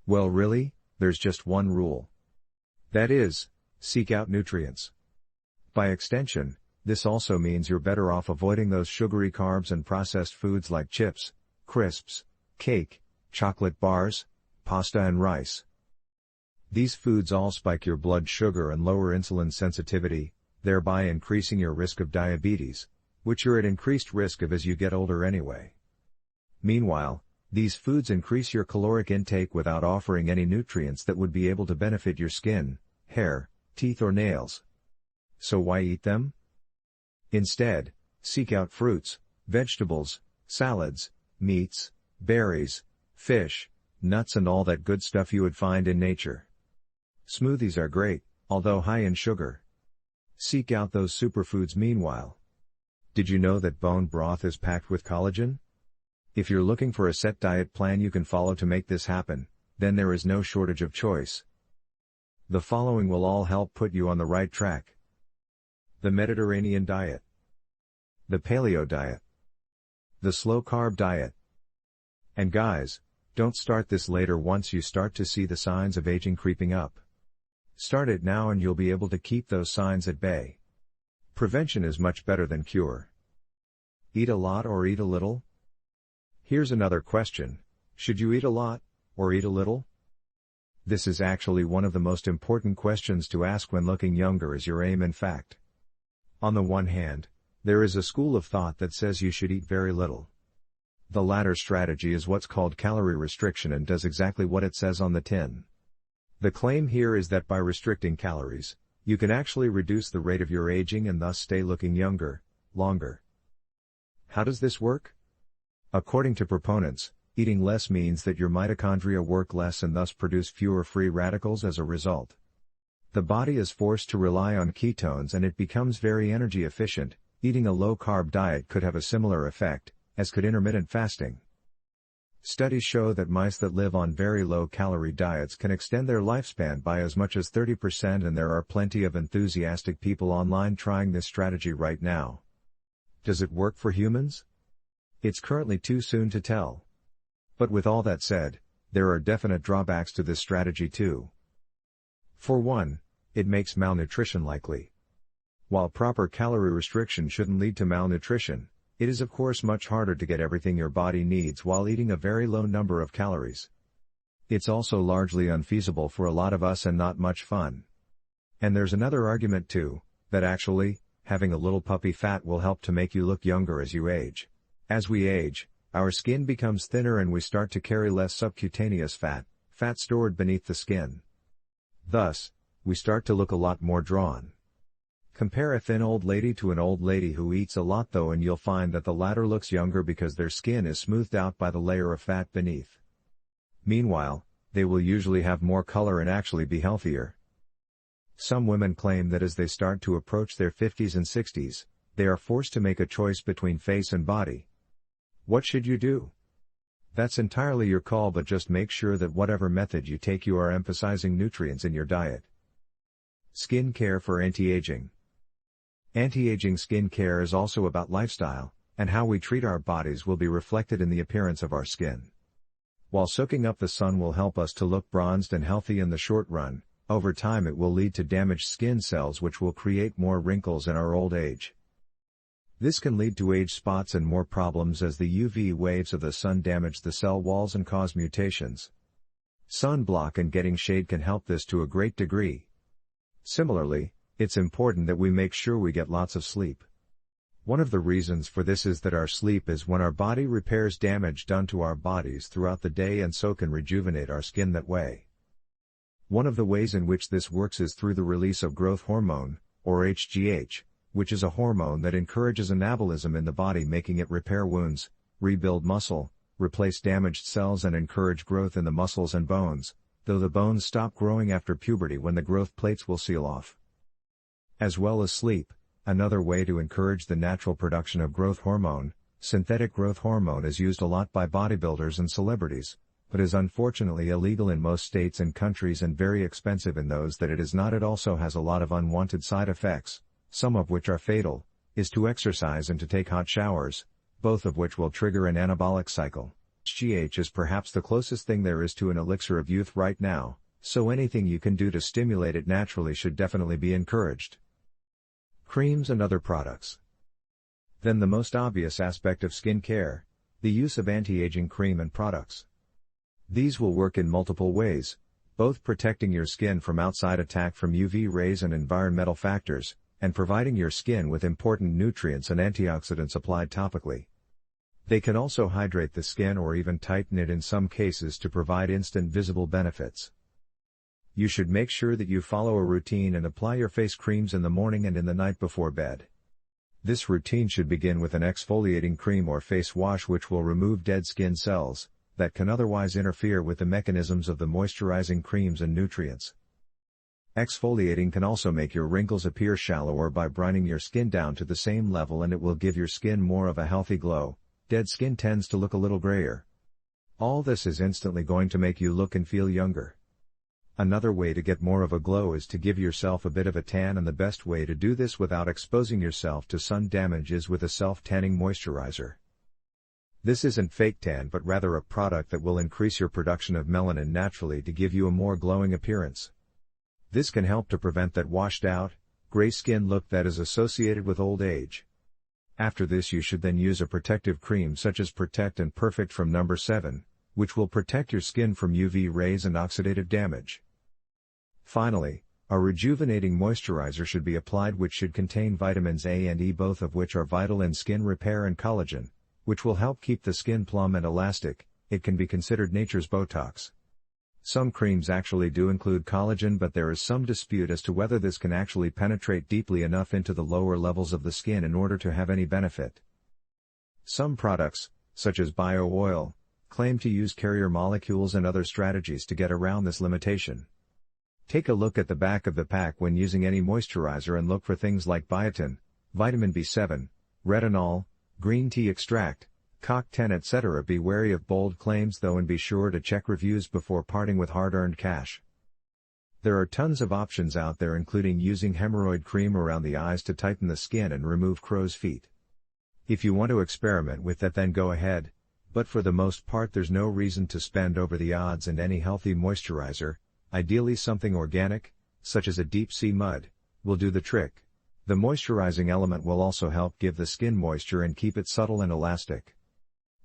Well, really, there's just one rule. That is, seek out nutrients. By extension, this also means you're better off avoiding those sugary carbs and processed foods like chips, crisps, cake, chocolate bars, pasta and rice. These foods all spike your blood sugar and lower insulin sensitivity, thereby increasing your risk of diabetes, which you're at increased risk of as you get older anyway. Meanwhile, these foods increase your caloric intake without offering any nutrients that would be able to benefit your skin, hair, teeth or nails. So why eat them? Instead, seek out fruits, vegetables, salads, meats, berries, fish, nuts and all that good stuff you would find in nature. Smoothies are great, although high in sugar. Seek out those superfoods meanwhile. Did you know that bone broth is packed with collagen? If you're looking for a set diet plan you can follow to make this happen, then there is no shortage of choice. The following will all help put you on the right track. The Mediterranean diet. The Paleo Diet. The Slow Carb Diet. And guys, don't start this later once you start to see the signs of aging creeping up. Start it now and you'll be able to keep those signs at bay. Prevention is much better than cure. Eat a lot or eat a little? Here's another question, should you eat a lot, or eat a little? This is actually one of the most important questions to ask when looking younger as your aim in fact. On the one hand, there is a school of thought that says you should eat very little. The latter strategy is what's called calorie restriction and does exactly what it says on the tin. The claim here is that by restricting calories, you can actually reduce the rate of your aging and thus stay looking younger, longer. How does this work? According to proponents, eating less means that your mitochondria work less and thus produce fewer free radicals as a result. The body is forced to rely on ketones and it becomes very energy efficient. Eating a low-carb diet could have a similar effect, as could intermittent fasting. Studies show that mice that live on very low-calorie diets can extend their lifespan by as much as 30% and there are plenty of enthusiastic people online trying this strategy right now. Does it work for humans? It's currently too soon to tell. But with all that said, there are definite drawbacks to this strategy too. For one, it makes malnutrition likely. While proper calorie restriction shouldn't lead to malnutrition, it is of course much harder to get everything your body needs while eating a very low number of calories. It's also largely unfeasible for a lot of us and not much fun. And there's another argument too, that actually, having a little puppy fat will help to make you look younger as you age. As we age, our skin becomes thinner and we start to carry less subcutaneous fat, fat stored beneath the skin. Thus, we start to look a lot more drawn. Compare a thin old lady to an old lady who eats a lot though and you'll find that the latter looks younger because their skin is smoothed out by the layer of fat beneath. Meanwhile, they will usually have more color and actually be healthier. Some women claim that as they start to approach their 50s and 60s, they are forced to make a choice between face and body. What should you do? That's entirely your call, but just make sure that whatever method you take you are emphasizing nutrients in your diet. Skin care for anti-aging. Anti-aging skin care is also about lifestyle, and how we treat our bodies will be reflected in the appearance of our skin. While soaking up the sun will help us to look bronzed and healthy in the short run, over time it will lead to damaged skin cells which will create more wrinkles in our old age. This can lead to age spots and more problems as the UV waves of the sun damage the cell walls and cause mutations. Sunblock and getting shade can help this to a great degree. Similarly, it's important that we make sure we get lots of sleep. One of the reasons for this is that our sleep is when our body repairs damage done to our bodies throughout the day and so can rejuvenate our skin that way. One of the ways in which this works is through the release of growth hormone, or HGH, which is a hormone that encourages anabolism in the body, making it repair wounds, rebuild muscle, replace damaged cells and encourage growth in the muscles and bones, though the bones stop growing after puberty when the growth plates will seal off. As well as sleep, another way to encourage the natural production of growth hormone, synthetic growth hormone, is used a lot by bodybuilders and celebrities, but is unfortunately illegal in most states and countries and very expensive in those that it is not. It also has a lot of unwanted side effects, some of which are fatal, is to exercise and to take hot showers, both of which will trigger an anabolic cycle. HGH is perhaps the closest thing there is to an elixir of youth right now, so anything you can do to stimulate it naturally should definitely be encouraged. Creams and other products. Then the most obvious aspect of skin care, the use of anti-aging cream and products. These will work in multiple ways, both protecting your skin from outside attack from UV rays and environmental factors, and providing your skin with important nutrients and antioxidants applied topically. They can also hydrate the skin or even tighten it in some cases to provide instant visible benefits. You should make sure that you follow a routine and apply your face creams in the morning and in the night before bed. This routine should begin with an exfoliating cream or face wash which will remove dead skin cells that can otherwise interfere with the mechanisms of the moisturizing creams and nutrients. Exfoliating can also make your wrinkles appear shallower by brining your skin down to the same level, and it will give your skin more of a healthy glow. Dead skin tends to look a little grayer. All this is instantly going to make you look and feel younger. Another way to get more of a glow is to give yourself a bit of a tan, and the best way to do this without exposing yourself to sun damage is with a self-tanning moisturizer. This isn't fake tan but rather a product that will increase your production of melanin naturally to give you a more glowing appearance. This can help to prevent that washed out, gray skin look that is associated with old age. After this you should then use a protective cream such as Protect and Perfect from No. 7, which will protect your skin from UV rays and oxidative damage. Finally, a rejuvenating moisturizer should be applied which should contain vitamins A and E, both of which are vital in skin repair, and collagen, which will help keep the skin plump and elastic. It can be considered nature's Botox. Some creams actually do include collagen, but there is some dispute as to whether this can actually penetrate deeply enough into the lower levels of the skin in order to have any benefit. Some products, such as bio oil, claim to use carrier molecules and other strategies to get around this limitation. Take a look at the back of the pack when using any moisturizer and look for things like biotin, vitamin B7, retinol, green tea extract, CoQ10, etc. Be wary of bold claims though, and be sure to check reviews before parting with hard-earned cash. There are tons of options out there, including using hemorrhoid cream around the eyes to tighten the skin and remove crow's feet. If you want to experiment with that, then go ahead, but for the most part there's no reason to spend over the odds, and any healthy moisturizer, ideally something organic, such as a deep sea mud, will do the trick. The moisturizing element will also help give the skin moisture and keep it supple and elastic.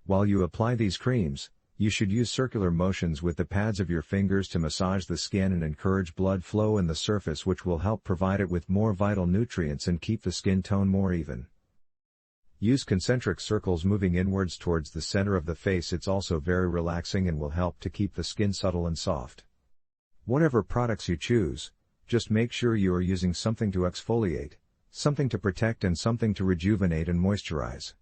While you apply these creams, you should use circular motions with the pads of your fingers to massage the skin and encourage blood flow in the surface, which will help provide it with more vital nutrients and keep the skin tone more even. Use concentric circles moving inwards towards the center of the face. It's also very relaxing and will help to keep the skin supple and soft. Whatever products you choose, just make sure you are using something to exfoliate, something to protect, and something to rejuvenate and moisturize.